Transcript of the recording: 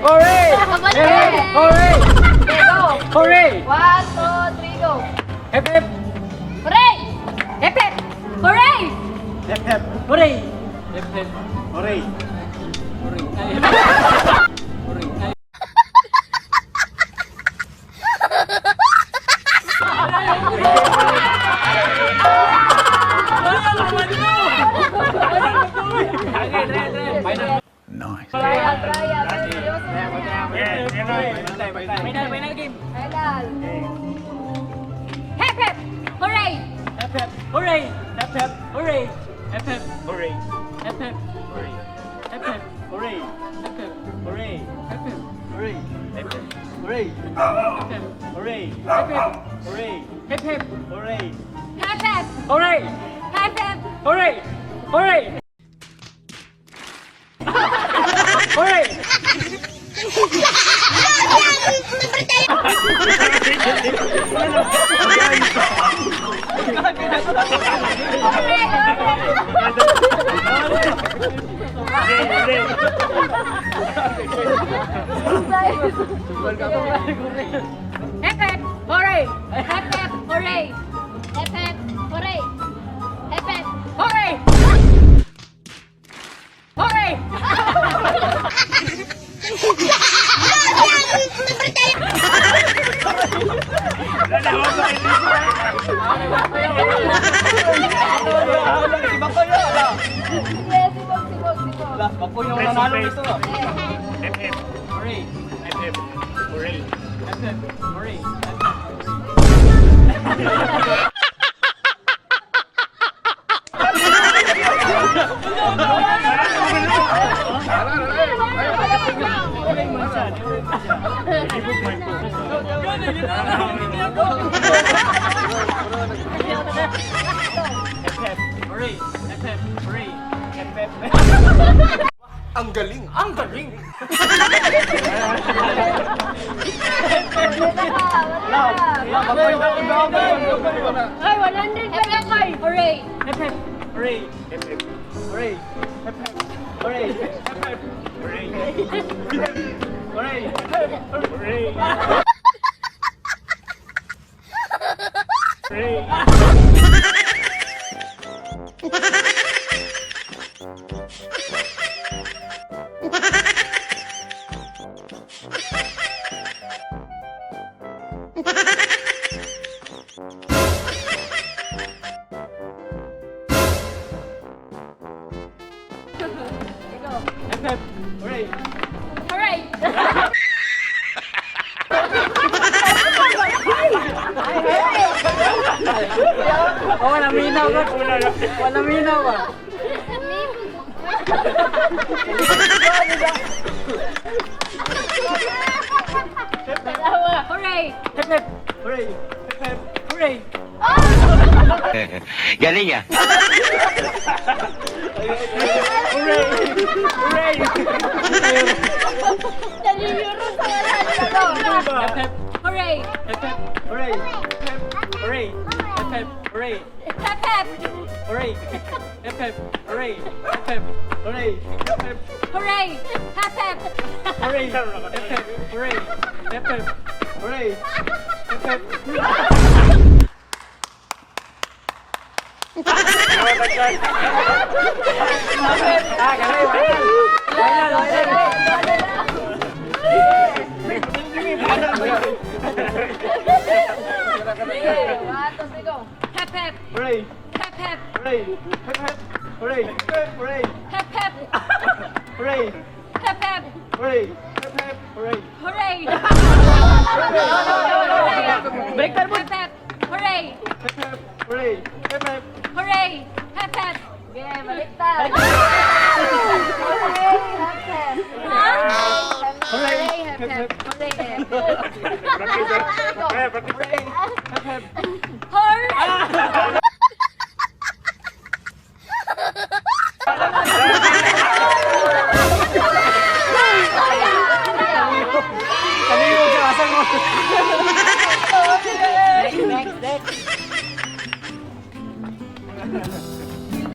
Hooray! Hooray! Go! Hooray! 1, 2, 3, go! Hep hep! Hooray! Hep hep! Hooray! Hep hep! Hooray! Hep hep! Hooray! Hooray! Hooray! Nice. Trial. Final game. Final. Hep hep! Hooray! Hep hep! Hooray! Hep hep! Hooray! Hep hep! Hooray! Hep hep! Hooray! Hep hep! Hooray! Hep hep! Hooray! Hep hep! Hooray! Hep hep! Hooray! Hep hep! Hooray! Hep hep! Hooray! Hep hep! Hooray! Hep hep! Hooray! Hep hep! Hooray! Hooray! Hooray! Hep hep! Hooray! Hep hep! Hooray! Hep hep! Hooray! Hep hep! Hooray! Hooray! Ako yung nanalo nito. Hep hep. Hooray! Hep hep. Hooray! Hep hep. Hooray! Hep hep. Ang galing! Ang galing! Ay, 100 pa lang kayo! Hooray! Hep hep. Hooray! Hep hep. Hooray! Hep hep. Hooray! Hep hep. Hooray! Hooray! Hooray! Hooray! Hep hep. Hooray! Hooray! Oh, wala minaw ka. Wala minaw ka. Hooray! Hep hep. Hooray! Hep hep. Hooray! Galing ah. Hooray! Hooray! Naliliro sa wala nito! Hep hep. Hooray! Hep hep. Hooray! Hep hep. Hooray! Hep hep. Hooray! Hep hep! Hooray! Hep hep. Hooray! Hep hep. Hooray! Hep hep. Hooray! Hep hep! Hooray! Hep hep. Hooray! Hep hep. Hooray! Hep hep. Hep hep! Hooray! Hep hep! Hooray! Hep hep. Hooray! Hooray! Hep hep! Hooray! Hep hep! Hooray! Hep hep. Hooray! Hooray! Baliktad mo! Hep hep! Hooray! Hep hep. Hooray! Hep hep. Hooray! Hep hep! Okay, baliktad! Hooray! Hep hep! Hooray! Hep hep. Hooray! Kami yung kasang mo.